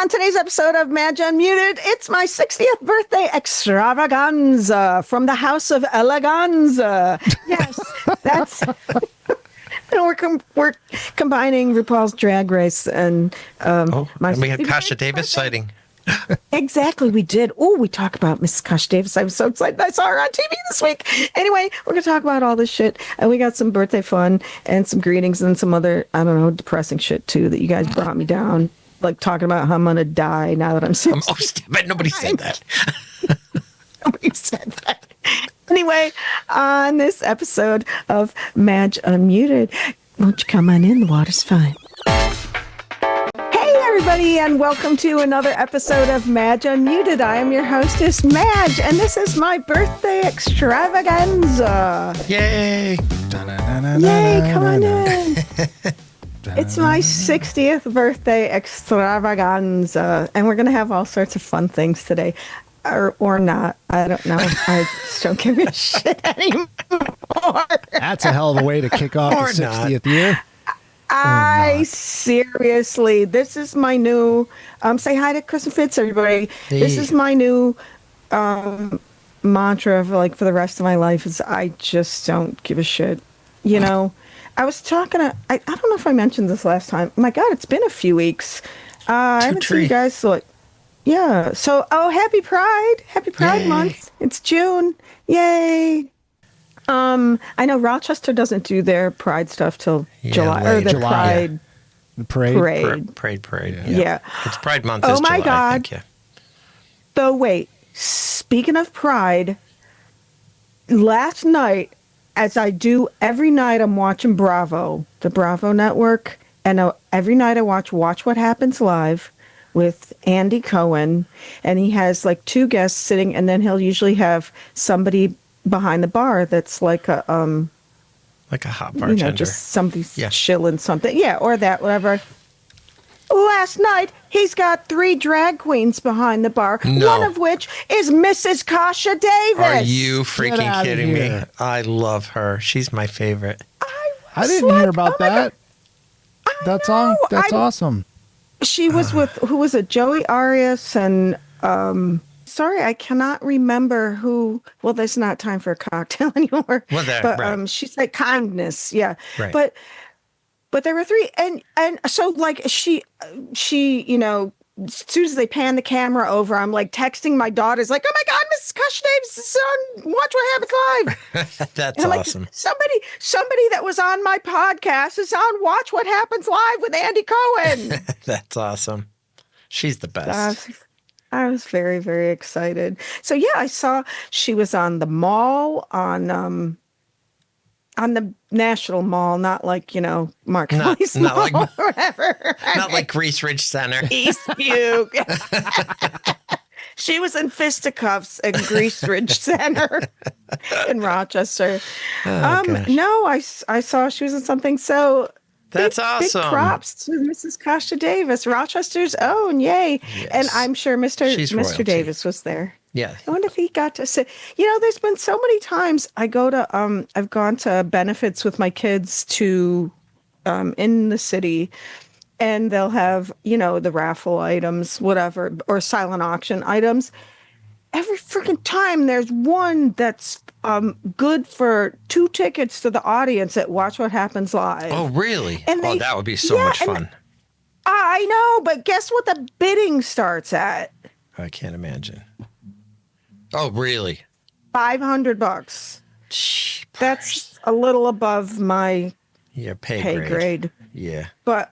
on today's episode of Madge Unmuted. It's my 60th birthday extravaganza from the House of Eleganza. Yes, that's... we're combining RuPaul's Drag Race and and we had Kasha Davis sighting. Exactly, we did. Oh, we talk about Miss Kasha Davis. I was so excited. I saw her on TV this week. Anyway, we're going to talk about all this shit. And we got some birthday fun and some greetings and some other, I don't know, depressing shit, too, that you guys brought me down. Like talking about how I'm going to die now that I'm 60. But nobody said that. Nobody said that. Anyway, on this episode of Madge Unmuted, won't you come on in? The water's fine. Hey, everybody, and welcome to another episode of Madge Unmuted. I am your hostess, Madge, and this is my birthday extravaganza. Yay! Yay, come on in. It's my 60th birthday extravaganza, and we're going to have all sorts of fun things today. Or not. I don't know. I just don't give a shit anymore. That's a hell of a way to kick off the 60th year. Seriously, this is my new, say hi to Chris and Fitz, everybody. Hey. This is my new mantra for the rest of my life is I just don't give a shit. You know, I was talking to, I don't know if I mentioned this last time. My God, it's been a few weeks. I haven't seen you guys, yeah. So, happy Pride. Happy Pride Month. It's June. Yay. I know Rochester doesn't do their Pride stuff till July. Or the July. Pride The parade. Parade. Yeah. It's Pride Month is July, God. I think, yeah. So, wait. Speaking of Pride, last night, as I do every night, I'm watching Bravo, the Bravo network. And every night I watch What Happens Live with Andy Cohen, and he has like two guests sitting, and then he'll usually have somebody behind the bar that's like a hot bartender, just somebody chilling something, or that, whatever. Last night he's got 3 drag queens behind the bar, one of which is Mrs. Kasha Davis. Are you freaking kidding me? I love her. She's my favorite. I didn't hear about that. That's awesome. She was with, who was it? Joey Arias and, sorry, I cannot remember who. Well, there's not time for a cocktail anymore. But she's like Kindness, yeah. Right. But there were 3, and so she, you know, as soon as they pan the camera over, I'm like texting my daughters, like, "Oh my God, Mrs. Kasha Davis is on Watch What Happens Live." That's awesome. Like, somebody that was on my podcast is on Watch What Happens Live with Andy Cohen. That's awesome. She's the best. I was very, very excited. So yeah, I saw she was on the mall on the National Mall, not like, you know, Marketplace Mall like, or whatever. Not like Grease Ridge Center. Eastbrook. She was in fisticuffs at Grease Ridge Center in Rochester. No, I saw she was in something. So that's awesome. Big props to Mrs. Kasha Davis, Rochester's own. Yay. Yes. And I'm sure Mr. Davis was there. Yeah. I wonder if he got to sit. You know, there's been so many times I've gone to benefits with my kids to in the city, and they'll have, you know, the raffle items, whatever, or silent auction items. Every freaking time there's one that's good for 2 tickets to the audience at Watch What Happens Live. Oh, really? And that would be so much fun. I know, but guess what the bidding starts at? I can't imagine. Oh, really? $500. Jeepers. That's a little above my pay grade. Yeah. But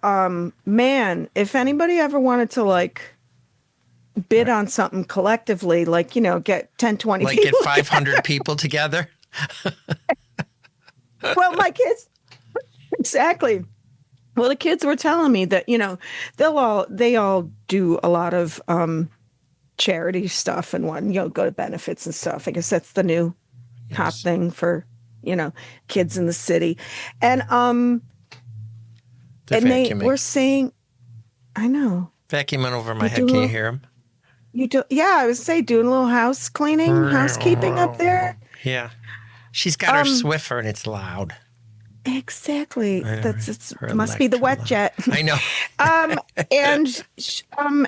man, if anybody ever wanted to like bid on something collectively, like, you know, get 10, 20 like people. Get 500 people together. Well, my kids, exactly. Well, the kids were telling me that, you know, they all do a lot of charity stuff and go to benefits and stuff. I guess that's the new hot thing for, you know, kids in the city. And they were saying, I know. Vacuuming over my head. Can you hear him? You do? Yeah, I would say doing a little housekeeping up there. Yeah. She's got her Swiffer and it's loud. Exactly. I know, That's right? it's Her must be the wet electrolyte. jet. I know.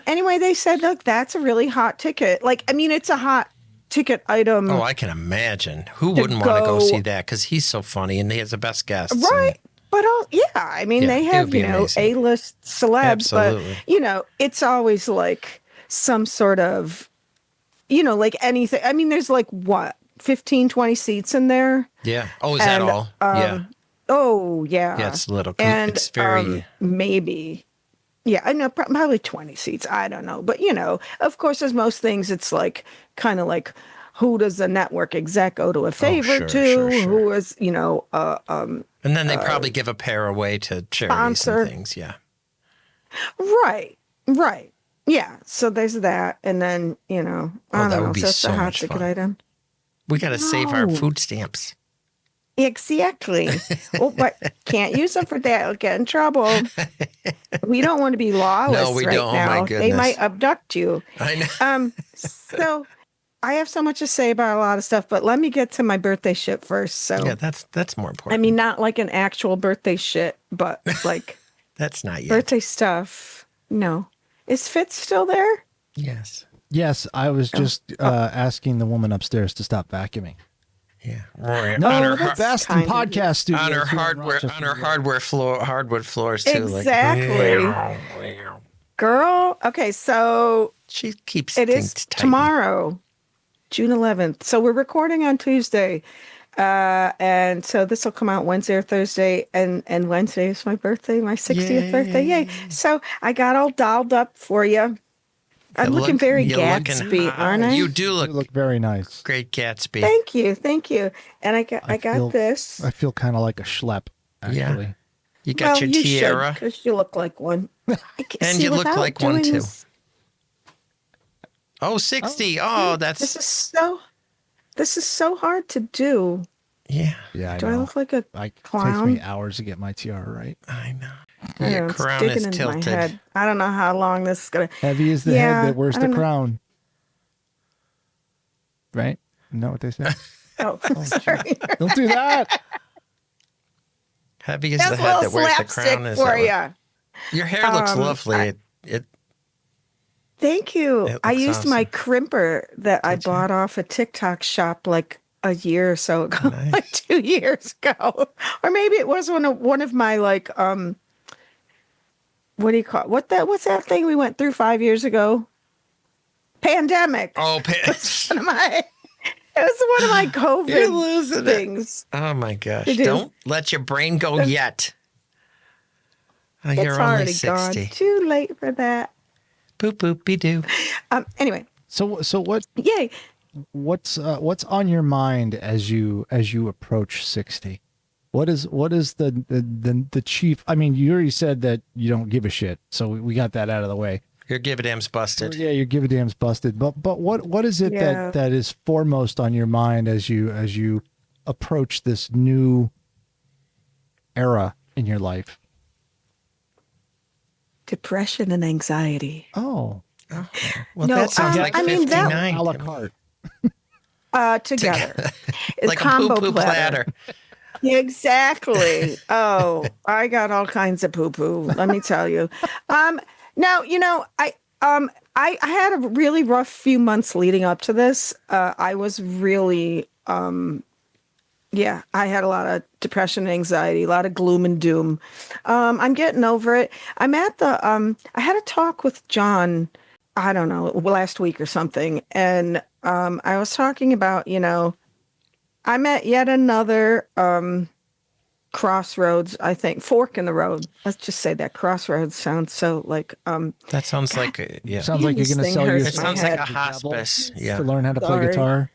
Anyway, they said, look, that's a really hot ticket. Like, I mean, it's a hot ticket Oh, item I can imagine. Who to wouldn't want to go see go, that? Because he's so funny and he has the best guests. right? And But yeah, I mean, yeah, they it would have, be amazing. A-list celebs, but Absolutely. it's always like some sort of, like anything. I mean, there's like what, 15, 20 seats in there. Yeah. Oh, is that And all? Yeah. oh Yeah, yeah. it's little. And It's very. maybe, yeah, I know, probably 20 seats. I don't know. But, of course, as most things, it's like kind of like, who does the network exec owe to a Oh, favor sure, to? sure, sure. Who is, And then they probably give a pair away to charities and sponsor? things. Yeah. Right, right. Yeah. So there's that. And then, I Oh, don't that know. would be So that's a so hot much ticket fun. item. We got to save our No. food stamps. Exactly. Well, but can't use them for that. I'll get in trouble. We don't want to be lawless No, we right don't. Oh, my now. They might goodness. abduct you. I know. So I have so much to say about a lot of stuff, but let me get to my birthday shit first. So, Yeah, that's more I important. mean, not like an actual birthday shit, but like That's not yet. birthday stuff. No. Is Fitz still there? Yes. Yes, I was just asking the woman upstairs to stop vacuuming. Yeah. Right. No, on her, the that's best in kind of you. podcast studios. on her here in hardware Rochester, on her New York. hardwood floors too. Exactly. Like, Girl. Okay, so she keeps it things is tight. tomorrow, June 11th. So we're recording on Tuesday. And so this will come out Wednesday or Thursday, and Wednesday is my birthday, my 60th birthday. Yay. So I got all dolled up for you. I'm looking very you're looking Gatsby, hot. aren't I? You do You look look very nice. great, Gatsby. Thank you, thank you. And I got feel- this. I feel kind of like a schlep, actually. Yeah. You got your you tiara, because you look like one. and See, you look without like one doing too. this- Oh, 60. Oh, This that's is so hard to do. yeah. Yeah, I Do I know. look like a It takes clown? me hours to get my tiara right. I know. I Your know, it's crown digging is into tilted. my head. I don't know how long this is gonna. Heavy is the Yeah, head that wears I the don't know. crown. Right? You know what they say? Oh, sorry. Don't do that. Heavy is That's the a head little that wears the slapstick crown. Is for that what- you. Your hair looks lovely. It Thank you. It I looks used my awesome. crimper that I Did you? bought off a TikTok shop like a year or so ago, Nice. like 2 years ago, or maybe it was one of my like what do you call what's that thing we went through 5 years ago? Pandemic. oh, One of my it was one of my You're COVID losing it. things. Oh my gosh! You do. Don't let your brain go yet. Oh, It's you're only already 60. gone. Too late for that. Boop boop be doo. Anyway, So what yay. what's on your mind as you approach 60? What is the chief? I mean, you already said that you don't give a shit, so we got that out of the way. Your give a damn's busted. Yeah, your give a damn's busted. But what is it Yeah. that is foremost on your mind as you approach this new era in your life? Depression and anxiety. Oh, Well, No, that sounds like I mean, that- 59. a la to me. Together. It's Like a poo poo platter. Yeah, exactly. Oh, I got all kinds of poo poo. Let me tell you. Now I had a really rough few months leading up to this. I was really I had a lot of depression, anxiety, a lot of gloom and doom. I'm getting over it. I'm at the I had a talk with John, I don't know, last week or something, and I was talking about, I'm at yet another crossroads, I think, fork in the road. Let's just say that crossroads sounds so like That sounds like yeah. sounds like you're This going to thing sell your hurts It my sounds like head. a hospice. Yeah. to learn how to play Sorry. guitar.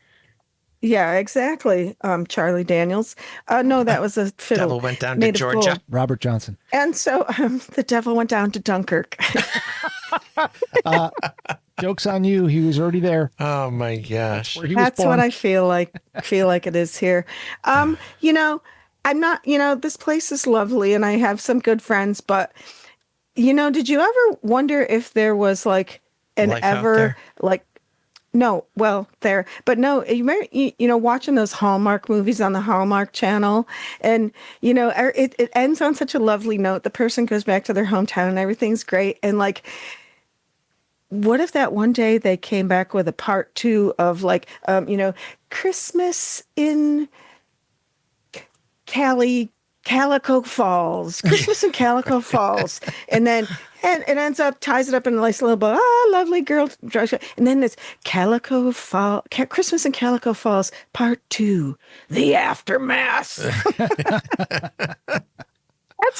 yeah, exactly. Charlie Daniels. No, that was a fiddle. Devil went down to made of Georgia. gold. Robert Johnson. And so the devil went down to Dunkirk. Joke's on you. He was already there. Oh my gosh. Where he was That's born. what I feel like. It is here. I'm not, this place is lovely and I have some good friends, but did you ever wonder if there was like an Life out ever there? like No, well, there, but no, you remember, watching those Hallmark movies on the Hallmark Channel, and it ends on such a lovely note. The person goes back to their hometown and everything's great. And like, what if that one day they came back with a part two of like, Christmas in Cali, Calico Falls, Christmas in Calico Falls, and then and it ends up ties it up in a nice little bow. Ah, lovely girl, and then it's Christmas in Calico Falls, Part Two, the aftermath. That's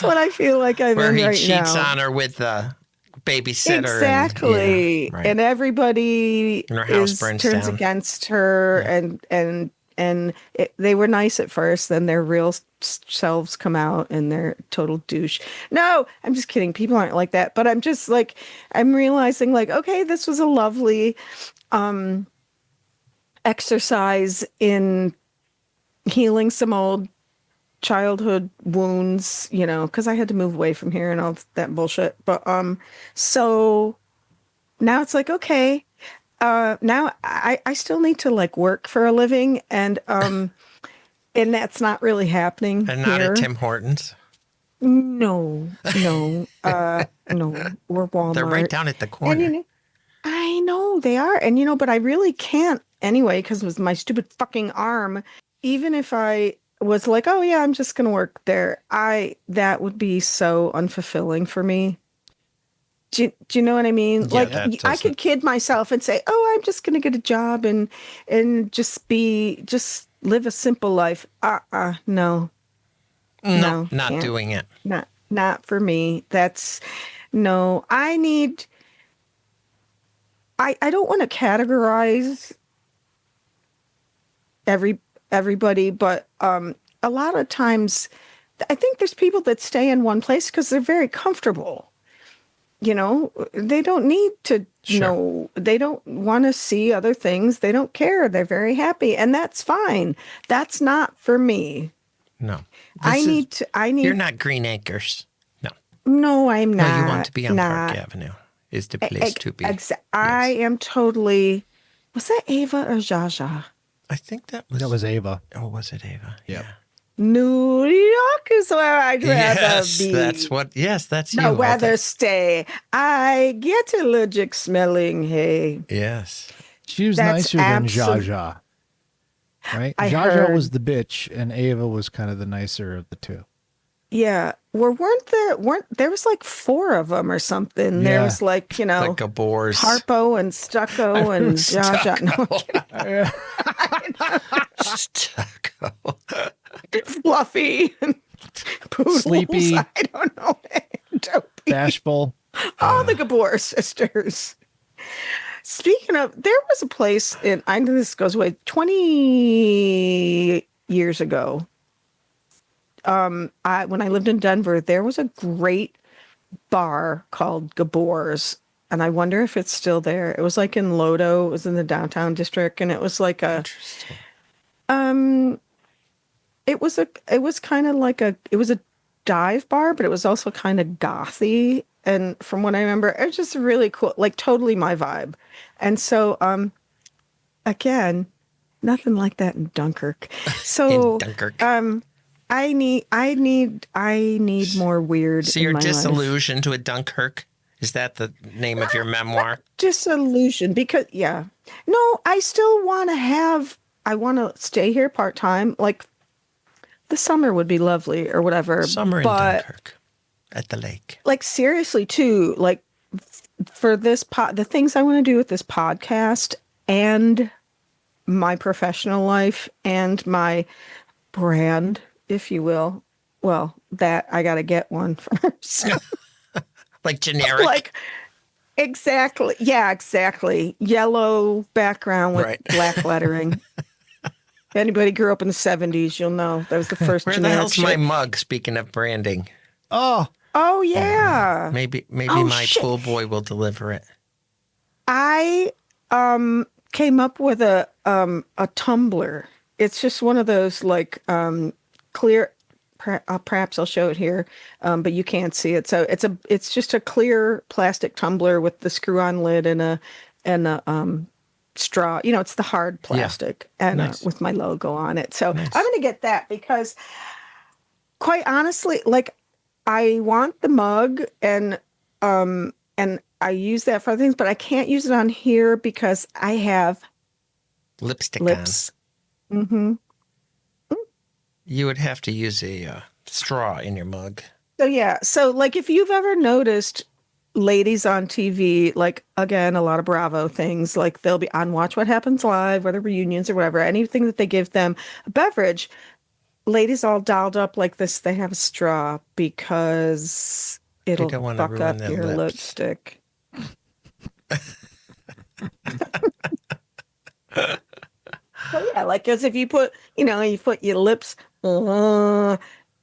what I feel like I'm Where in he right cheats now. on her with the babysitter. Exactly, And, right. and everybody And her house burns turns down. against her, and they were nice at first, then their real selves come out and they're total douche. No, I'm just kidding. People aren't like that, but I'm just like, I'm realizing like, okay, this was a lovely exercise in healing some old childhood wounds, because I had to move away from here and all that bullshit. But so now it's like, okay, now I still need to like work for a living, and that's not really happening And not here. at Tim Hortons. No, no, or Walmart. They're right down at the corner. And I know they are, and but I really can't anyway because with my stupid fucking arm. Even if I was like, oh yeah, I'm just gonna work there, that would be so unfulfilling for me. Do you know what I mean? Yeah, Like that I could kid myself and say, "Oh, I'm just going to get a job and just live a simple life." No, No, no, not can't. doing it. Not for me. That's no. I don't want to categorize everybody, but a lot of times, I think there's people that stay in one place because they're very comfortable. They don't need to know, they don't want to see other things. They don't care. They're very happy. And that's fine. That's not for me. No. You're You're not Green Acres. No. No, I'm not. No, you want to be on Park Avenue is the place to be. Yes. I am totally, was that Ava or Jaja? I think that was Ava. Oh, was it Ava? Yep. Yeah. New York is where I'd rather be. That's no, you. rather stay. I get allergic smelling hay. Yes. She was nicer than Jaja. Right? Jaja was the bitch and Ava was kind of the nicer of the two. Yeah. Weren't there was like 4 of them or something. Yeah. There was like, Like Gabors. Harpo and Stucco and Jaja. No, Stucco. Fluffy and Poodles. Sleepy. I don't know. Dopey. Bashful. All the Gabor sisters. Speaking of, there was a place I know this goes away 20 years ago. When I lived in Denver, there was a great bar called Gabor's, and I wonder if it's still there. It was like in Lodo, it was in the downtown district, and it was like Interesting. it was kind of like it was a dive bar, but it was also kind of gothy. And from what I remember, it was just really cool, like totally my vibe. And so, again, nothing like that in Dunkirk. So, In Dunkirk. I need more weird. So in you're my life. disillusioned with Dunkirk? Is that the name of your memoir? Disillusioned because no, I still want to I want to stay here part time. Like the summer would be lovely or whatever. Summer in Dunkirk at the lake. Like seriously too, like for this the things I want to do with this podcast and my professional life and my brand, if you will. Well, that I got to get one first. Like generic. Like exactly. Yeah, exactly. Yellow background with black lettering. If anybody grew up in the 70s, you'll know that was the first Where the generic hell's shit. my mug? Speaking of branding. Oh yeah. Maybe Oh, my shit. pool boy will deliver it. I came up with a tumbler. It's just one of those like clear. Perhaps I'll show it here, but you can't see it. So it's just a clear plastic tumbler with the screw-on lid and a straw. You know, it's the hard plastic and Nice. with my logo on it. So Nice. I'm going to get that because, quite honestly, like I want the mug and I use that for other things, but I can't use it on here because I have Lipstick lips. on. Mm-hmm. You would have to use a straw in your mug. So yeah, so like if you've ever noticed ladies on TV, like again, a lot of Bravo things, like they'll be on Watch What Happens Live or the reunions or whatever, anything that they give them a beverage, ladies all dolled up like this, they have a straw because it'll don't wanna fuck ruin up their your lips. lipstick. So yeah, like as if you put, you put your lips on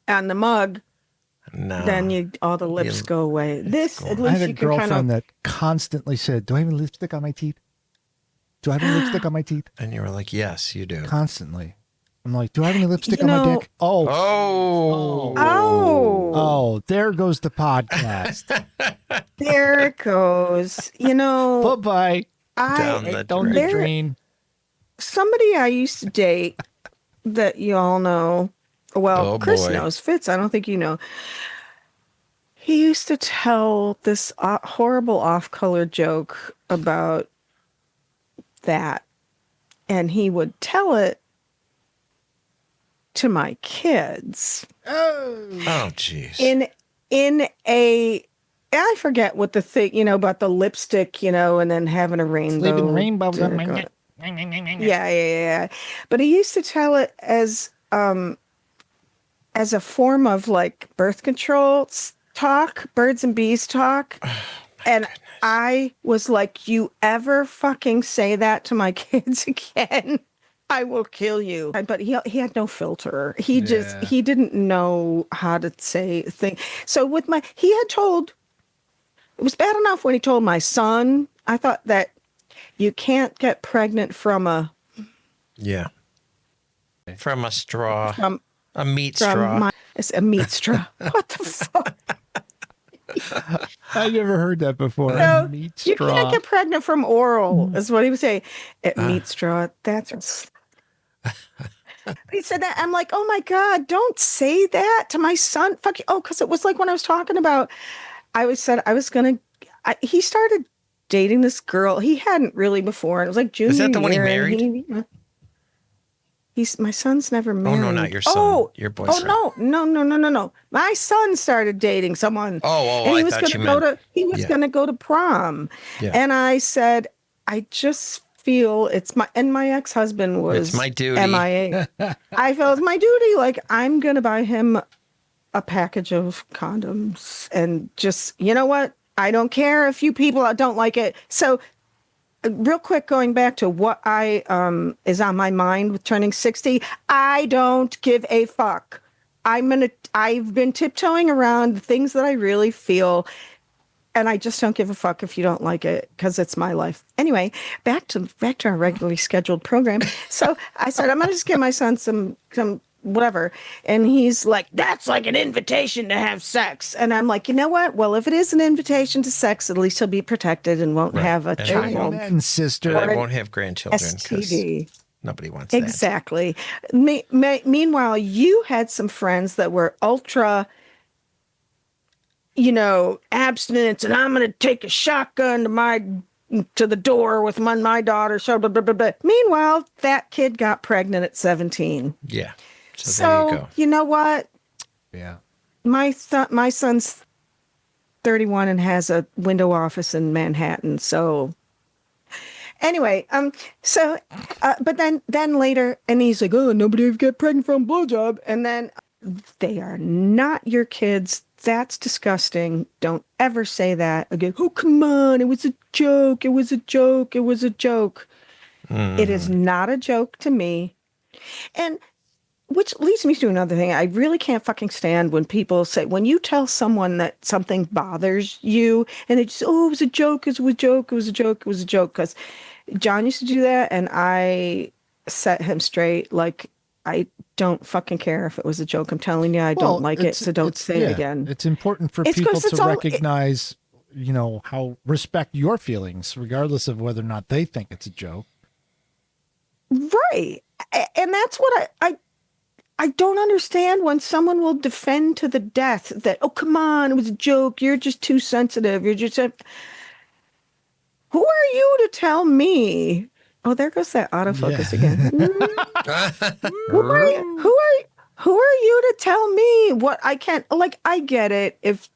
the mug, No. then all the lips go away. This, gone. at I least had a you can girlfriend kind of, that constantly said, "Do I have any lipstick on my teeth? Do I have any lipstick on my teeth?" And you were like, yes, you do. Constantly. I'm like, "Do I have any lipstick You on my know- dick?" Oh, oh, oh, there goes the podcast. there it goes. Bye-bye. Down the Don't drain. drain. Somebody I used to date that you all know, well, Oh, Chris boy. knows, Fitz, I don't think you know. He used to tell this horrible off-color joke about that, and he would tell it to my kids Oh, jeez. in a I forget what the thing, about the lipstick, and then having a rainbow. Leaving rainbows on my dick neck. Yeah. But he used to tell it as a form of like birth control talk, birds and bees talk. And I was like, you ever fucking say that to my kids again, I will kill you. But he had no filter. He didn't know how to say things. So he had told, it was bad enough when he told my son. I thought that you can't get pregnant from a Yeah. From a straw. from A meat straw. it's a meat straw. What the fuck? I never heard that before. No, Meat you straw. can't get pregnant from oral, is what he was saying. Meat straw. That's. He said that. I'm like, oh my God, don't say that to my son. Fuck you. Oh, because it was like when I was talking about, he started dating this girl. He hadn't really before. And it was like junior Is that the one he year, and married? my son's never married. Oh, no, not your son. Your boyfriend. Oh, no. My son started dating someone. Oh, and he I was thought going you to go meant- to he was yeah. going to go to prom. Yeah. And I said, I just feel my ex-husband was It's my duty. MIA. I felt it's my duty. Like I'm going to buy him a package of condoms and just, you know what? I don't care if you people don't like it. So real quick, going back to what I is on my mind with turning 60, I don't give a fuck. I've been tiptoeing around the things that I really feel, and I just don't give a fuck if you don't like it because it's my life. Anyway, back to our regularly scheduled program. So I said I'm gonna just give my son some whatever, and he's like, "That's like an invitation to have sex," and I'm like, you know what? Well, if it is an invitation to sex, at least he'll be protected and won't have a And child. Amen, sister. And I won't have grandchildren because STD. nobody wants that. Exactly. Meanwhile, you had some friends that were ultra, abstinence, and I'm going to take a shotgun to the door with my daughter. So, blah, blah, blah, blah. Meanwhile, that kid got pregnant at 17. Yeah. So there you go. You know what? Yeah. My son's 31 and has a window office in Manhattan. So anyway, but then later, and he's like, oh, nobody ever get pregnant from blowjob. And then they are not your kids. That's disgusting. Don't ever say that again. Oh, come on. It was a joke. It was a joke. It was a joke. It is not a joke to me. And which leads me to another thing. I really can't fucking stand when people say, when you tell someone that something bothers you and they just, oh, it was a joke, it was a joke, it was a joke, it was a joke. Because John used to do that and I set him straight. Like, I don't fucking care if it was a joke. I'm telling you, I don't like it. So don't say it again. It's important for people to recognize, how respect your feelings, regardless of whether or not they think it's a joke. right. And that's what I don't understand when someone will defend to the death that, oh, come on, it was a joke. You're just too sensitive. You're just, who are you to tell me? Oh, there goes that autofocus again. Who are you to tell me what I can't, like, I get it. If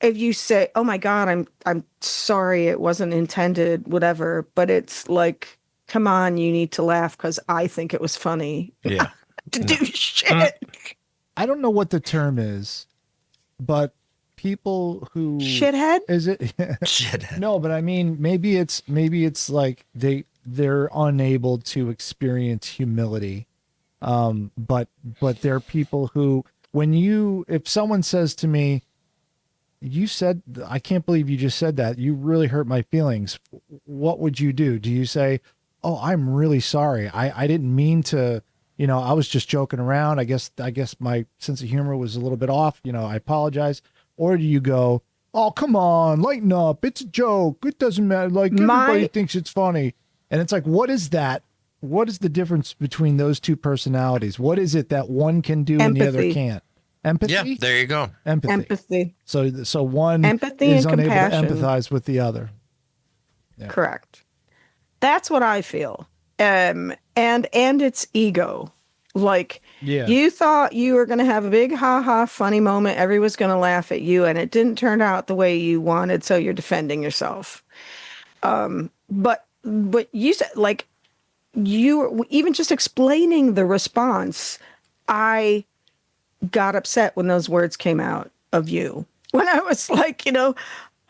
you say, oh my God, I'm sorry, it wasn't intended, whatever, but it's like, come on, you need to laugh because I think it was funny. Yeah. To No. do shit. I don't know what the term is, but people who Shithead? is it? Shit. No, but I mean, maybe it's like they're unable to experience humility. But there are people who, if someone says to me, you said, I can't believe you just said that. You really hurt my feelings. What would you do? Do you say, oh, I'm really sorry. I didn't mean to, I was just joking around. I guess my sense of humor was a little bit off. I apologize. Or do you go, oh, come on, lighten up. It's a joke. It doesn't matter. Like everybody thinks it's funny. And it's like, what is that? What is the difference between those two personalities? What is it that one can do and the other can't? Empathy? Yeah, there you go. Empathy. So one empathy is and unable compassion. to empathize with the other. Yeah. Correct. That's what I feel. And it's ego. Like, you thought you were going to have a big ha-ha funny moment. Everyone's going to laugh at you, and it didn't turn out the way you wanted, so you're defending yourself. But you said, like, you were, even just explaining the response, I got upset when those words came out of you. When I was like, oh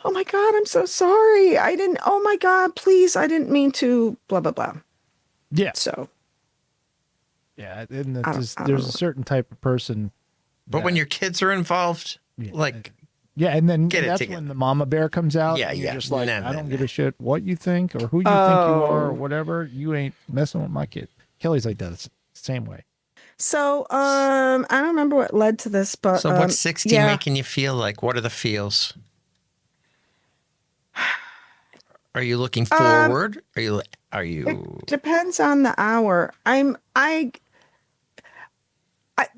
my God, I'm so sorry. Oh my God, please, I didn't mean to, blah, blah, blah. Yeah. So. Yeah, and there's a certain type of person. But when your kids are involved, and then get that's when the mama bear comes out. Yeah, and you're yeah. just like, I don't give a shit what you think or who you think you are or whatever. You ain't messing with my kid. Kelly's like that. It's the same way. So, I don't remember what led to this, but so what's 60 making you feel like? What are the feels? Are you looking forward? Are you? It depends on the hour. I'm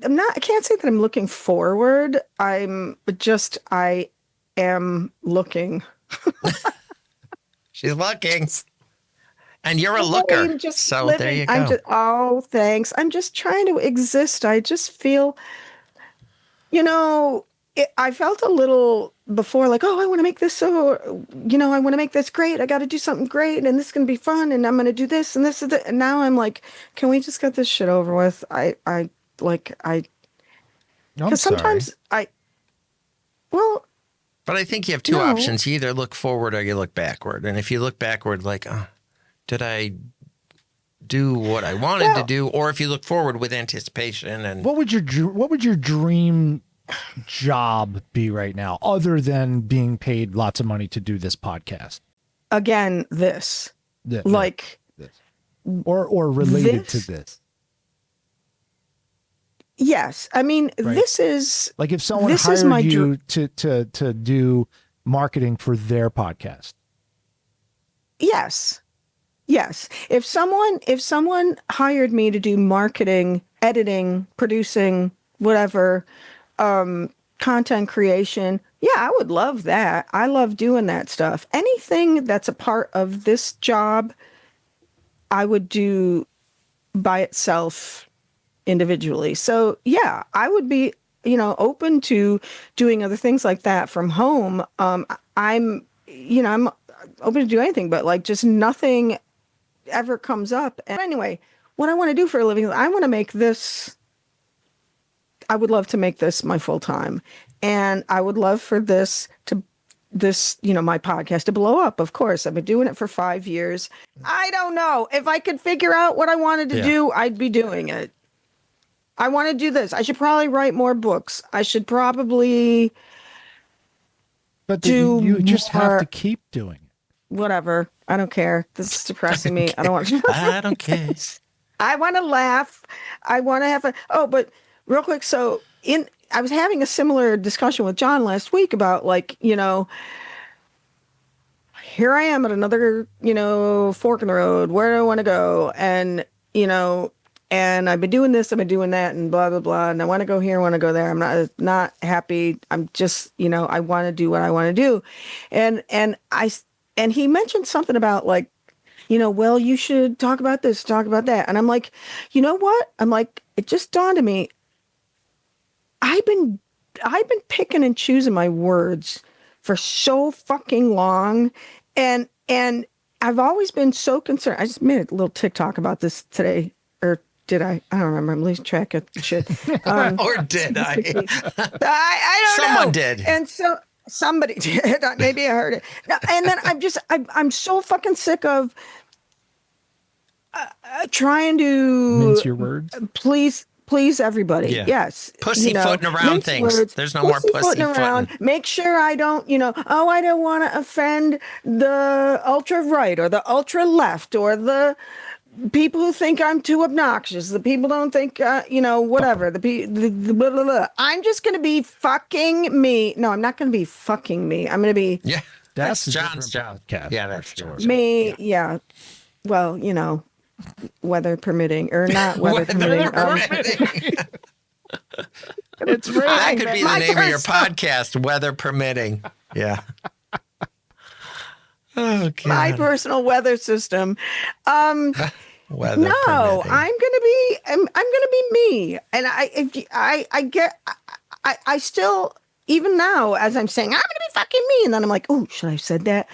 not. I can't say that I'm looking forward. I am looking. She's looking. And you're a looker. So living. There you go. Thanks. I'm just trying to exist. I just feel, I felt a little before like, oh, I want to make this I want to make this great. I got to do something great and this is going to be fun and I'm going to do this and this is it. And now I'm like, can we just get this shit over with? Because sometimes but I think you have two options. You either look forward or you look backward. And if you look backward, like, oh, did I do what I wanted to do? Or if you look forward with anticipation and what would your dream job be right now, other than being paid lots of money to do this podcast? Again, this. This. Or related to this. Yes. I mean, This is like if someone hired you to do marketing for their podcast. Yes. If someone hired me to do marketing, editing, producing, whatever, content creation, I would love that. I love doing that stuff. Anything that's a part of this job, I would do by itself individually. So I would be, open to doing other things like that from home. I'm open to do anything, but like just nothing ever comes up. And anyway, what I want to do for a living, I would love to make this my full time. And I would love for this, my podcast to blow up. Of course, I've been doing it for 5 years. I don't know if I could figure out what I wanted to do, I'd be doing it. I want to do this. I should probably write more books. I should probably you just have to keep doing it. Whatever. I don't care. This is depressing me. I don't want to. I don't care. I want to laugh. I want to have fun. Oh, but real quick. So I was having a similar discussion with John last week about here I am at another, fork in the road. Where do I want to go? And you know, and I've been doing this, I've been doing that, and blah blah blah, and I want to go here, I want to go there. I'm not happy. I'm just, I want to do what I want to do, and he mentioned something about like, well, you should talk about this, talk about that, and I'm like, you know what? I'm like, it just dawned on me. I've been picking and choosing my words for so fucking long, and I've always been so concerned. I just made a little TikTok about this today, or did I? I don't remember. I'm losing track of shit. Or did I? I don't know. Someone did. And so somebody did. Maybe I heard it. And then I'm so fucking sick of trying to Mince your words. Please everybody. Yeah. Yes. Pussyfooting around mince things. words, There's no more pussyfooting around. pussyfooting. Make sure I don't, I don't want to offend the ultra right or the ultra left or the people who think I'm too obnoxious. The people don't think, whatever. The blah, blah, blah. I'm just going to be fucking me. No, I'm not going to be fucking me. I'm going to be Yeah. That's a John's different job. podcast. Yeah, that's yours. me. Yeah. Well, weather permitting or not weather permitting. It's raining. That could be the My name of your personal- podcast, weather permitting. Yeah. Oh, God. My personal weather system. Weather No, permitting. I'm gonna be me, and I still, even now as I'm saying I'm gonna be fucking me, and then I'm like, oh, should I have said that?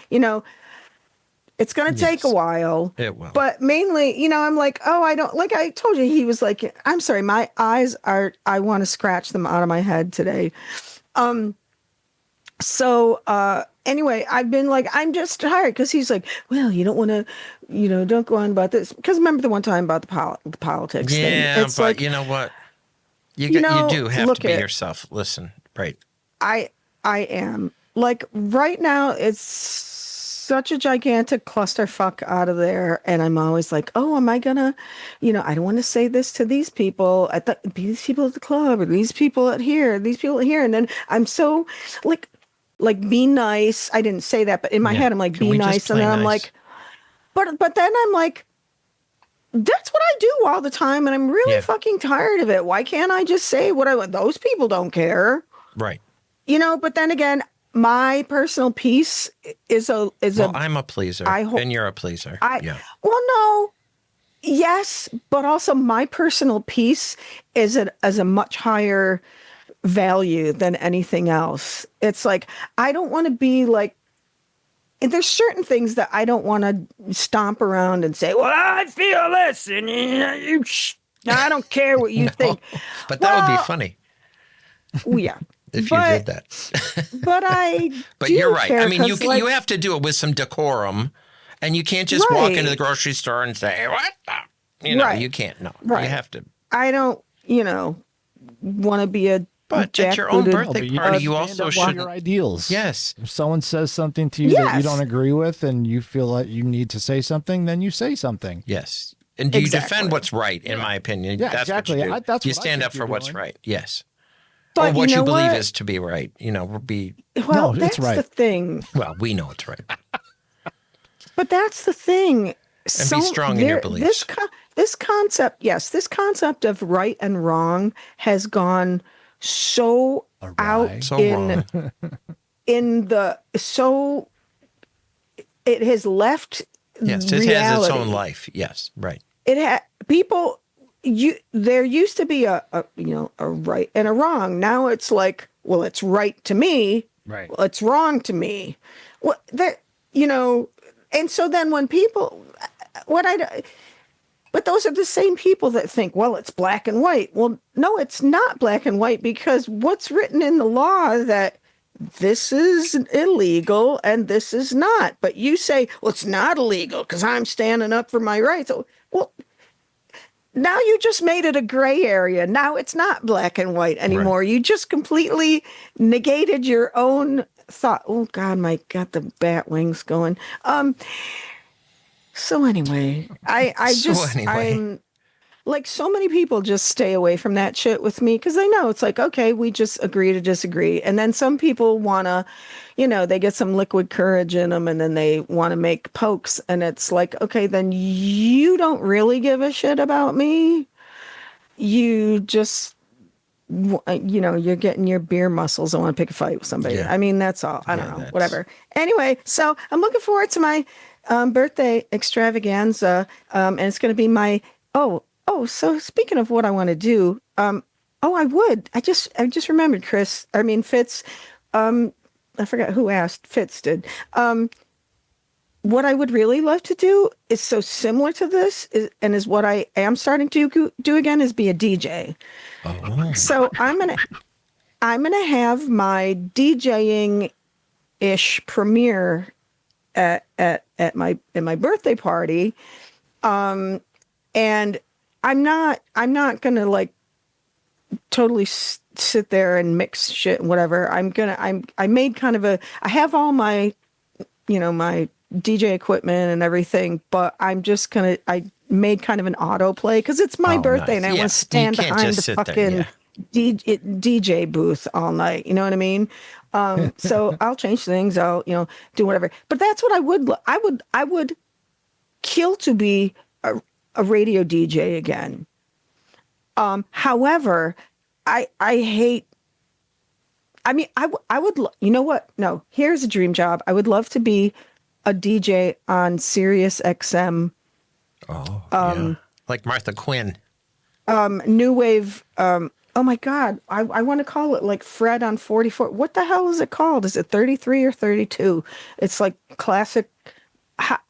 It's gonna take a Yes. while. It will. But mainly, I'm like, oh, I don't, like I told you, he was like, I'm sorry, my eyes are, I want to scratch them out of my head today. Anyway, I've been like, I'm just tired because he's like, well, you don't want to, don't go on about this. Because remember the one time about the politics thing. Yeah, It's but like, you know what? You do have look to be at- yourself. Listen, right. I am. Like right now, it's such a gigantic clusterfuck out of there. And I'm always like, oh, am I gonna, I don't want to say this to these people these people at the club or these people at here, these people here. And then I'm so like be nice. I didn't say that, but in my Yeah. head, I'm like, Can be we just nice. And play then I'm nice? like, but then I'm like, that's what I do all the time. And I'm really Yeah. fucking tired of it. Why can't I just say what I want? Those people don't care. Right. But then again, my personal peace is Well, I'm a pleaser, and you're a pleaser. Yeah. well, no, yes, but also my personal peace is as a much higher value than anything else. It's like, I don't want to be like, and there's certain things that I don't want to stomp around and say, well, I feel this, and I don't care what you think. But that would Well, be funny Yeah. if you did that. But I But do you're right. care I mean, you 'cause, like, you have to do it with some decorum, and you can't just walk Right. into the grocery store and say, "What?" Right. You can't. No, Right. you have to. I don't, want to be a But at your own jackbooted- birthday party, you stand also up for should. your ideals. Yes. If someone says something to you that you Yes. don't agree with, and you feel like you need to say something, then you say something. Yes. And do you Exactly. defend what's right? In my opinion, Yeah, that's exactly. what you do. That's you what I stand think up for you're what's doing. right. Yes. But or what you you know believe what? is to be right. Be Well, No, that's it's right. the thing. well. We know it's right. But that's the thing. And be strong in your beliefs. This concept of right and wrong has gone so Awry. out So in wrong. in the so it has left Yes. reality. It has its own life. Yes. Right. It had people. There used to be a right and a wrong. Now it's like, well, it's right to me. Right. Well, it's wrong to me. Well, and so then when people, but those are the same people that think, well, it's black and white. Well, no, it's not black and white, because what's written in the law that this is illegal and this is not. But you say, well, it's not illegal because I'm standing up for my rights. Well, now you just made it a gray area. Now it's not black and white anymore. Right. You just completely negated your own thought. Oh God, got the bat wings going. So anyway, So anyway. like so many people just stay away from that shit with me because they know it's like, okay, we just agree to disagree. And then some people want to, they get some liquid courage in them and then they want to make pokes. And it's like, okay, then you don't really give a shit about me. You just, you're getting your beer muscles. I want to pick a fight with somebody. Yeah. I mean, that's all. I don't know, that's- whatever. Anyway, so I'm looking forward to my birthday extravaganza. And it's going to be my, so speaking of what I want to do, I just remembered, Fitz, I forgot who asked, Fitz did. What I would really love to do is so similar to this and is what I am starting to do again is be a DJ. Oh. So I'm gonna have my DJing ish premiere at my birthday party. And I'm not gonna like totally sit there and mix shit and whatever. I made kind of I have all my, my DJ equipment and everything, but I made kind of an autoplay because it's my birthday nice. and I Yeah. want to stand You can't behind just the sit there, fucking yeah. DJ booth all night. You know what I mean? So I'll change things. I'll, do whatever. But that's what I would kill to be a radio DJ again. However, I hate. I mean, I would. You know what? No, here's a dream job. I would love to be a DJ on Sirius XM. Oh, yeah. Like Martha Quinn. New wave. Oh my God, I want to call it like Fred on 44. What the hell is it called? Is it 33 or 32? It's like classic.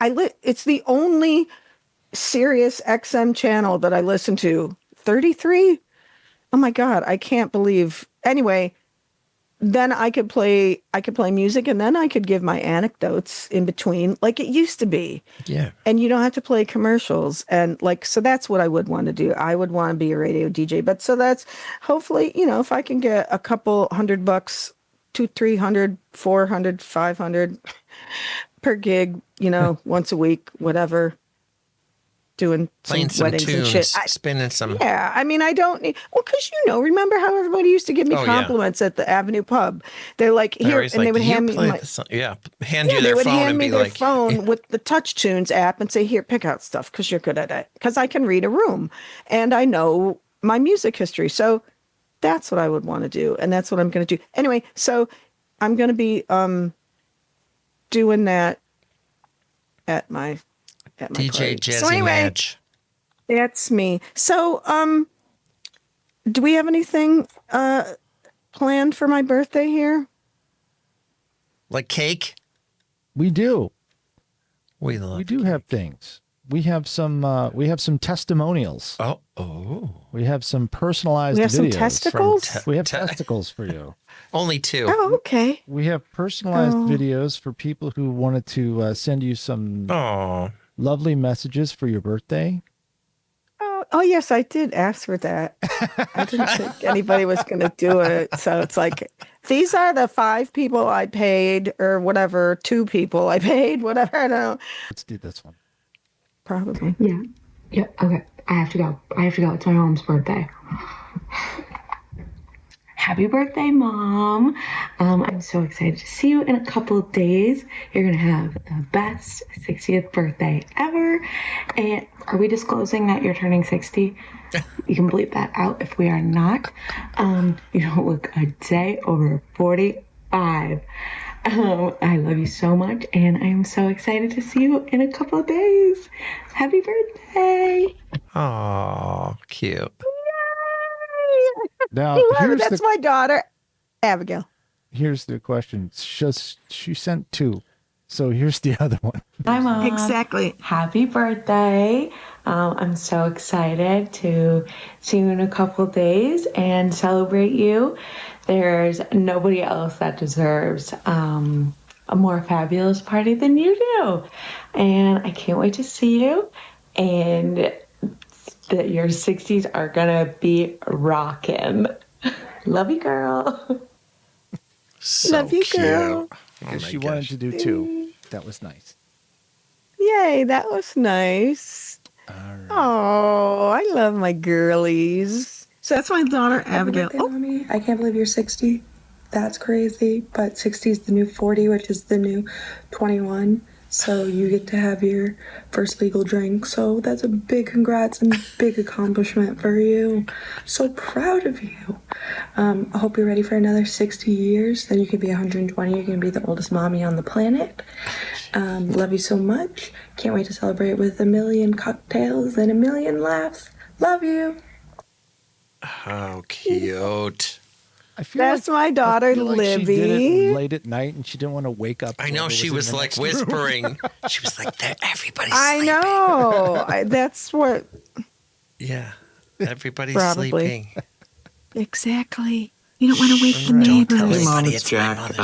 It's the only Sirius XM channel that I listen to. 33. Oh my God, I can't believe. Anyway, then I could play music and then I could give my anecdotes in between like it used to be. Yeah. And you don't have to play commercials. And so that's what I would want to do. I would want to be a radio DJ. But so that's hopefully, if I can get a couple $100, 200, 300, 400, 500 per gig, once a week, whatever. Doing Playing some weddings tunes, and shit. spinning some. Yeah, I mean, I don't need. Well, because remember how everybody used to give me Oh, yeah. compliments at the Avenue Pub? They're like here, and they would hand me my. Hand you They their would phone hand and me be their like, phone with the Touch Tunes app and say, "Here, pick out stuff because you're good at it." Because I can read a room, and I know my music history. So that's what I would want to do, and that's what I'm going to do. Anyway, so I'm going to be doing that at my DJ party. Jazzy So anyway, Madge. that's me. So do we have anything planned for my birthday here? Like cake? We do. We love We do have things. We have some testimonials. Oh. We have some personalized We have some videos. testicles? We have testicles for you. Only two. Oh, okay. We have personalized videos for people who wanted to send you some Oh. lovely messages for your birthday. Oh, yes, I did ask for that. I didn't think anybody was going to do it. So it's like, these are the 5 people I paid or whatever, 2 people I paid, whatever. I don't know. Let's do this one. Probably. Yeah. Okay. I have to go. It's my mom's birthday. Happy birthday, Mom. I'm so excited to see you in a couple of days. You're going to have the best 60th birthday ever. And are we disclosing that you're turning 60? You can bleep that out if we are not. You don't look a day over 45. I love you so much, and I am so excited to see you in a couple of days. Happy birthday. Oh, cute. Now, That's my daughter, Abigail. here's the question. She sent 2. So here's the other one. Hi, Mom. Exactly. Happy birthday. I'm so excited to see you in a couple of days and celebrate you. There's nobody else that deserves a more fabulous party than you do. And I can't wait to see you. And that your 60s are going to be rockin'. Love you, girl. So Love you, cute. girl. Because my she wanted gosh. to do 2. That was nice. Yay, that was nice. All right. Oh, I love my girlies. So that's my daughter Happy Abigail. birthday, Mommy. I can't believe you're 60. That's crazy. But 60 is the new 40, which is the new 21. So you get to have your first legal drink. So that's a big congrats and big accomplishment for you. So proud of you. I hope you're ready for another 60 years. Then you can be 120. You can be the oldest mommy on the planet. Love you so much. Can't wait to celebrate with a million cocktails and a million laughs. Love you. How cute. I feel That's my daughter, I feel like she did it Libby. late at night and she didn't want to wake up. I know whoever she in was the like next room. whispering. She was like, everybody's I sleeping. know. That's what. Yeah. Everybody's Probably. sleeping. Exactly. You don't want to wake the Don't tell neighbors. Hey Mom, anybody it's my Jack. mother's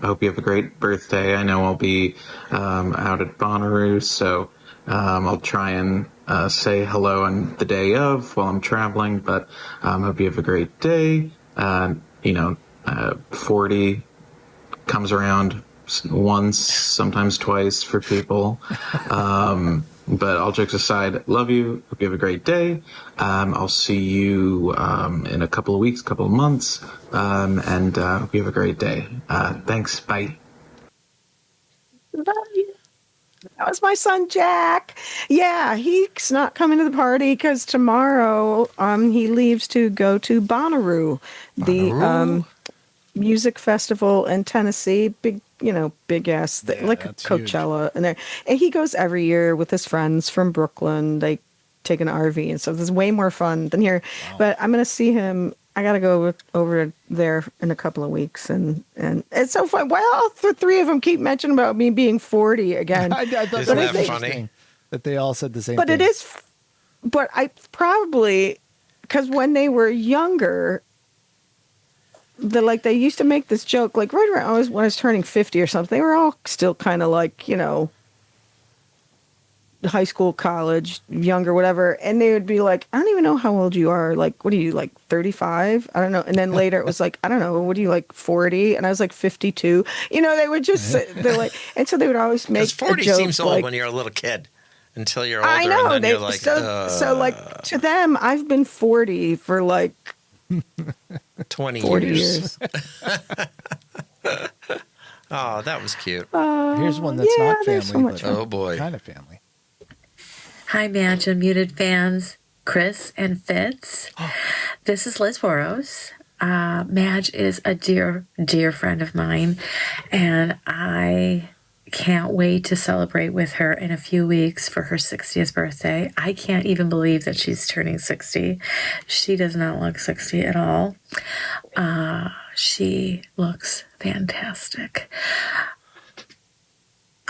I hope you have a great birthday. I know I'll be out at Bonnaroo, so I'll try and say hello on the day of while I'm traveling, but hope you have a great day. 40 comes around once, sometimes twice for people. But all jokes aside, love you. Hope you have a great day. I'll see you in a couple of weeks, couple of months, and hope you have a great day. Thanks. Bye. Love you. That was my son Jack. Yeah, he's not coming to the party because tomorrow he leaves to go to Bonnaroo, the Bonnaroo? music festival in Tennessee. Big, big ass, Yeah, like a that's huge. Coachella, and he goes every year with his friends from Brooklyn. They take an RV and stuff. This is way more fun than here. But I'm gonna see him. I gotta go over there in a couple of weeks, and it's so fun. Well, the three of them keep mentioning about me being 40 again. I thought Isn't that that was funny? interesting that they all said the same But thing. it is, but I probably, because when they were younger, they used to make this joke, like right around when I was turning 50 or something, they were all still kind of like, high school, college, younger, whatever. And they would be like, I don't even know how old you are. Like, what are you, like 35? I don't know. And then later it was like, I don't know, what are you, like 40? And I was like 52. They would just, they're like, and so they would always make Because 40 a joke, seems old like, when you're a little kid until you're older. I know. And then you're like, so like to them, I've been 40 for like 20 40 years. years. Oh, that was cute. Here's one that's yeah, not they're so family, much but Oh, boy. kind of family. Hi, Madge Unmuted fans, Chris and Fitz. This is Liz Boros. Madge is a dear, dear friend of mine, and I can't wait to celebrate with her in a few weeks for her 60th birthday. I can't even believe that she's turning 60. She does not look 60 at all. She looks fantastic.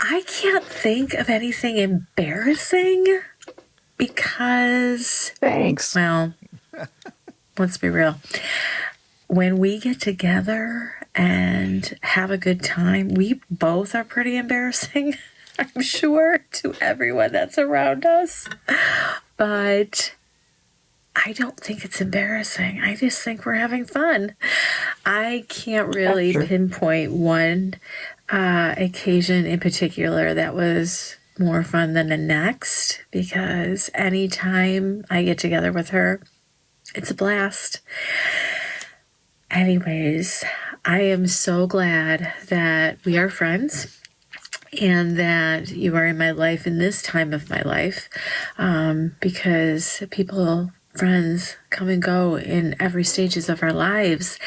I can't think of anything embarrassing because, Thanks. well, let's be real. When we get together and have a good time, we both are pretty embarrassing, I'm sure, to everyone that's around us. But I don't think it's embarrassing. I just think we're having fun. I can't really pinpoint one occasion in particular that was more fun than the next, because anytime I get together with her, it's a blast. Anyways, I am so glad that we are friends and that you are in my life in this time of my life, because friends come and go in every stages of our lives.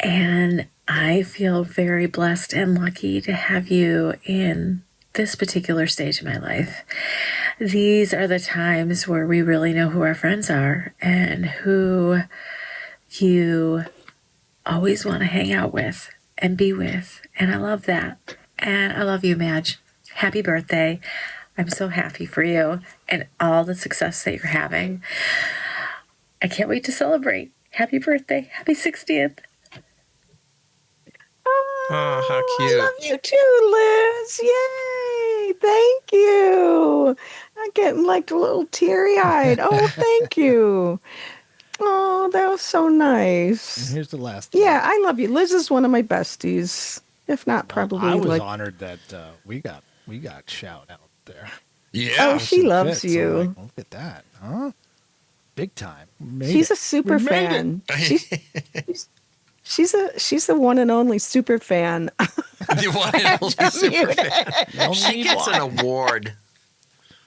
And I feel very blessed and lucky to have you in this particular stage of my life. These are the times where we really know who our friends are and who you always want to hang out with and be with. And I love that. And I love you, Madge. Happy birthday. I'm so happy for you and all the success that you're having. I can't wait to celebrate. Happy birthday. Happy 60th. Oh, how I cute. love you too, Liz. Yay. Thank you. I'm getting like a little teary-eyed. Oh, thank you. Oh, that was so And nice. here's the last one. Yeah, I love you. Liz is one of my besties. If not, probably I was like honored that we got shout out there. Yeah. Oh, she loves fits. I'm you. like, look at that, huh? Big time. She's a super fan. She's the one and only super fan. The one and only super fan. She need gets one. an award.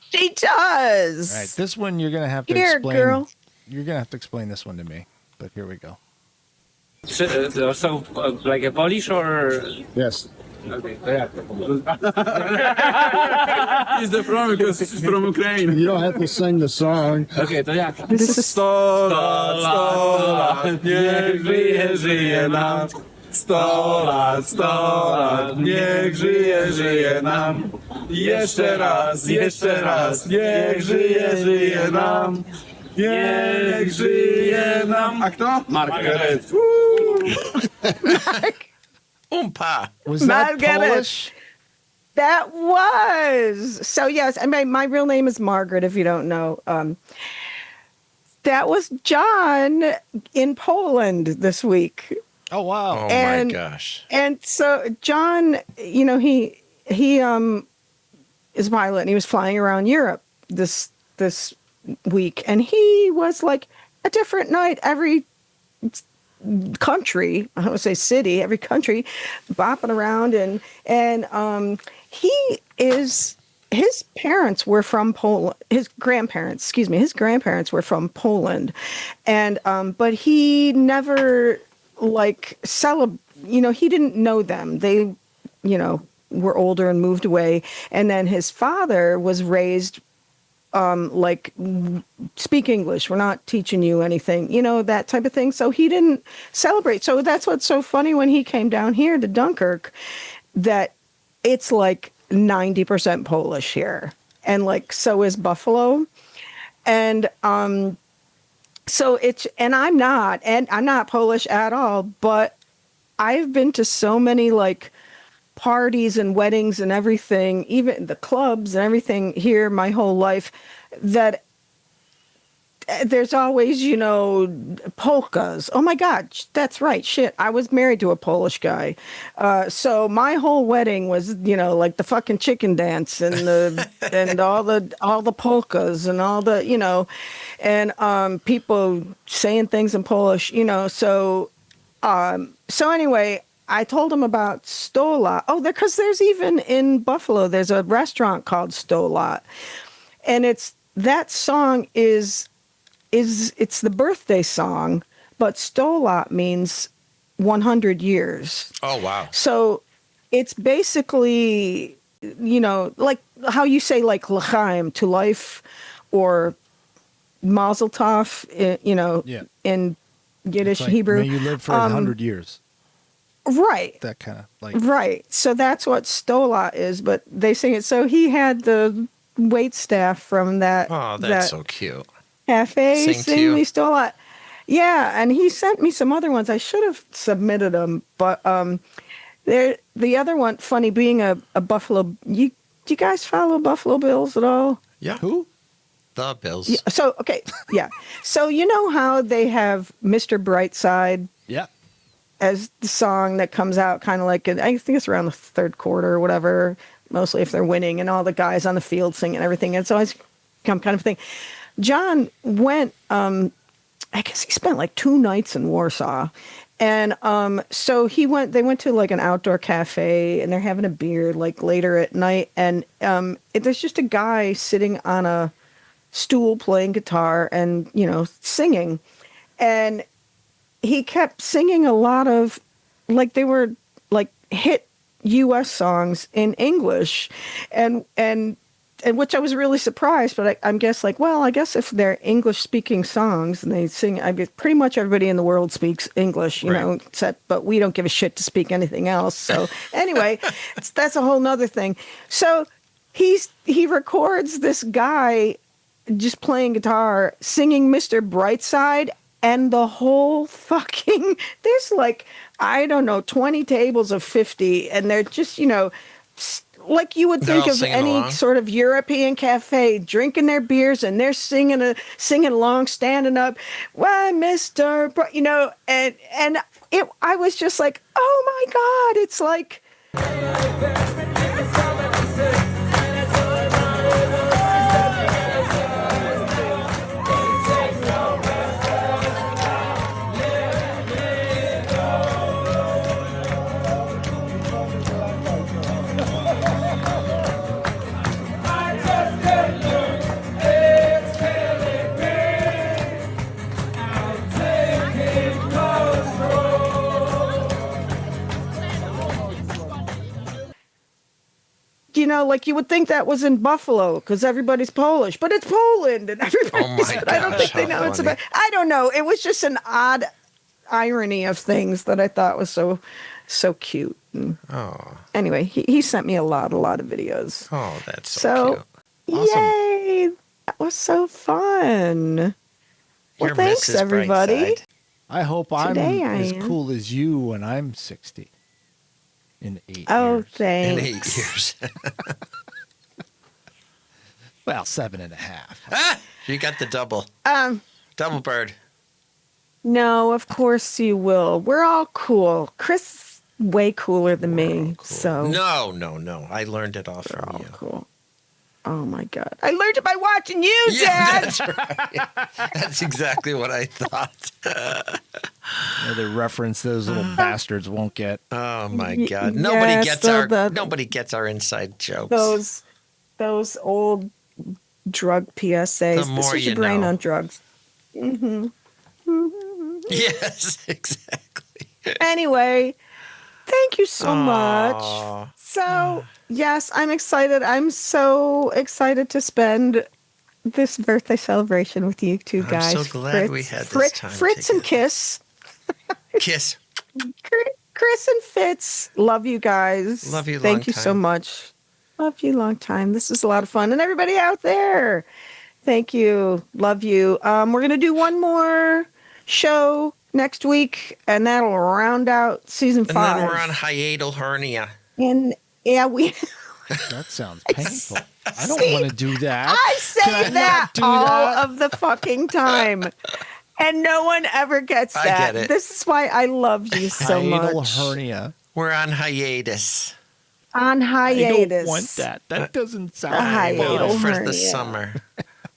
She does. All right, this one you're gonna have to Here, explain. girl. You're gonna have to explain this one to me. But here we go. So, like a Polish or? Yes. Okay, yeah. He's the from because he's from Ukraine. You don't have to sing the song. Okay, to jak? This is 100 lat, niech żyje, żyje nam. 100 lat, niech żyje, żyje nam. Jeszcze raz, niech żyje, żyje nam. Niech żyje nam. A kto? Margaret. Oompa. Was that Margaret. Polish? That was. So yes, I mean my real name is Margaret if you don't know. That was John in Poland this week. Oh wow! Oh And- my gosh. And so John, you know, he is a pilot and he was flying around Europe this week, and he was like a different night every country. I don't want to say city, every country, bopping around, and his parents were from Poland. His grandparents were from Poland, and but he never like he didn't know them. They, were older and moved away. And then his father was raised like speak English. We're not teaching you anything, that type of thing. So he didn't celebrate. So that's what's so funny when he came down here to Dunkirk, that it's like 90% Polish here. And like, so is Buffalo. And, so I'm not Polish at all, but I've been to so many like parties and weddings and everything, even the clubs and everything here my whole life, that there's always, polkas. Oh my God, that's right. Shit. I was married to a Polish guy. So my whole wedding was, like the fucking chicken dance and and all the polkas and all the, and people saying things in Polish, so anyway, I told him about Stola. Oh, because there's even in Buffalo, there's a restaurant called Stola. And that song is it's the birthday song, but Stola means 100 years. Oh, wow. So it's basically, like how you say like l'chaim, to life, or mazel tov, in Yiddish, It's like, Hebrew. May you live for 100 years. Right. That kind of like. Right. So that's what Stola is, but they sing it. So he had the wait staff from that. Oh, that's that so cute. cafe Sing to sing you? me Stola. Yeah, and he sent me some other ones. I should have submitted them, but the other one, funny, being a Buffalo. Do you guys follow Buffalo Bills at all? Yeah. Who? The Bills. Yeah, so okay, yeah. So you know how they have Mr. Brightside Yeah. as the song that comes out kind of like, I think it's around the third quarter or whatever, mostly if they're winning, and all the guys on the field singing and everything. It's always come kind of thing. John went, I guess he spent like 2 nights in Warsaw. And so they went to like an outdoor cafe, and they're having a beer like later at night. And there's just a guy sitting on a stool playing guitar and, singing. And he kept singing a lot of, like, they were like hit U.S. songs in English, and which I was really surprised. But I'm guess like, well, I guess if they're English speaking songs and they sing, I guess pretty much everybody in the world speaks English, but we don't give a shit to speak anything else. So anyway, that's a whole nother thing. So he records this guy just playing guitar, singing Mr. Brightside. And the whole fucking, there's like, I don't know, 20 tables of 50. And they're just, like you would They're think all of singing any along? sort of European cafe, drinking their beers, and they're singing along, standing up, why, Mr. And I was just like, oh my God, it's like. like you would think that was in Buffalo because everybody's Polish, but it's Poland, and everybody's. my I don't gosh, think they how know it's funny. about. I don't know. It was just an odd irony of things that I thought was so cute. And Oh, anyway, he sent me a lot of videos. oh, that's so cute. Awesome. Yay! That was so fun. Well, You're thanks Mrs. everybody. Brightside. I hope I'm Today I as am. cool as you when I'm 60 in 8 Oh, years. In thanks. 8 years. Well, 7.5. Ah, you got the double. Double bird. No, of course you will. We're all cool. Chris is way cooler than me, so No. I learned it all we're from all you. cool. Oh my God! I learned it by watching you, Yeah, Dad. that's right. That's exactly what I thought. Another reference those little bastards won't get. Oh my Y- God! yes, Nobody gets our inside jokes. those old drug PSAs. The more This is you your brain know. on drugs. Yes, exactly. Anyway, thank you so much. Aw. So, yes, I'm excited. I'm so excited to spend this birthday celebration with you two I'm guys. so glad we had this time Fritz and together. Kiss. Kiss. Chris and Fitz. Love you guys. Love you long Thank you so time. much. Love you long time. This is a lot of fun. And everybody out there, thank you. Love you. We're going to do one more show next week, and that'll round out season And 5. then we're on hiatal hernia. And yeah, we. That sounds painful. I don't want to do that. I Can say I that not do all that? of the fucking time, and no one ever gets I that. get it. This is why I love you so Hiatal much. hernia. We're on hiatus. On I hiatus. don't want that. That doesn't sound I good. will. For hernia. the summer.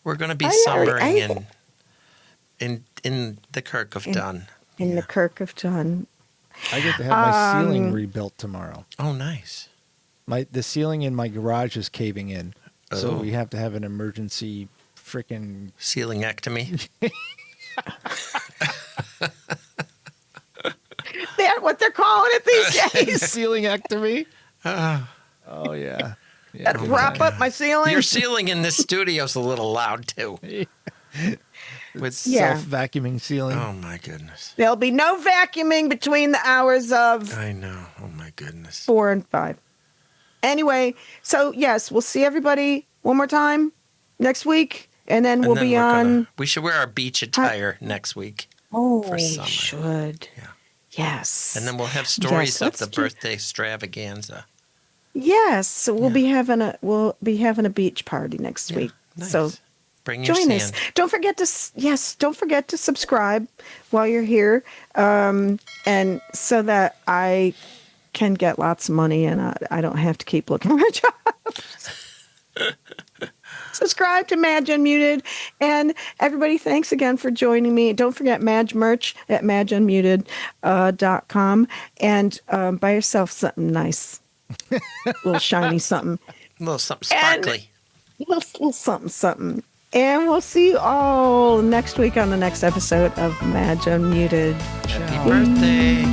We're going to be I- summering in the Kirk of Dun. In the Kirk of John. I get to have my ceiling rebuilt tomorrow. Oh, nice. The ceiling in my garage is caving in, so Oh. we have to have an emergency freaking. Ceilingectomy. That's what they're calling it these days. Ceilingectomy? Ah. Oh yeah. Gotta wrap up my ceiling. Your ceiling in this studio's a little loud, too. With Yeah. Self-vacuuming ceiling. Oh, my goodness. There'll be no vacuuming between the hours of I know. Oh, my goodness. 4 and 5. Anyway, so yes, we'll see everybody one more time next week, and then we'll be on. We should wear our beach attire next week. Oh, for we summer. should. Yeah. Yes. And then we'll have stories of let's the do- birthday extravaganza. Yes, so we'll Yeah. be having a beach party next week. Nice. So Bring your join us. sand. Don't forget to subscribe while you're here, and so that I can get lots of money and I don't have to keep looking for jobs. Subscribe to Madge Unmuted, and everybody, thanks again for joining me. Don't forget Madge merch at madgeunmuted.com, and buy yourself something nice, little shiny something. A little something sparkly. Little something. And we'll see you all next week on the next episode of Madge Unmuted. Happy birthday.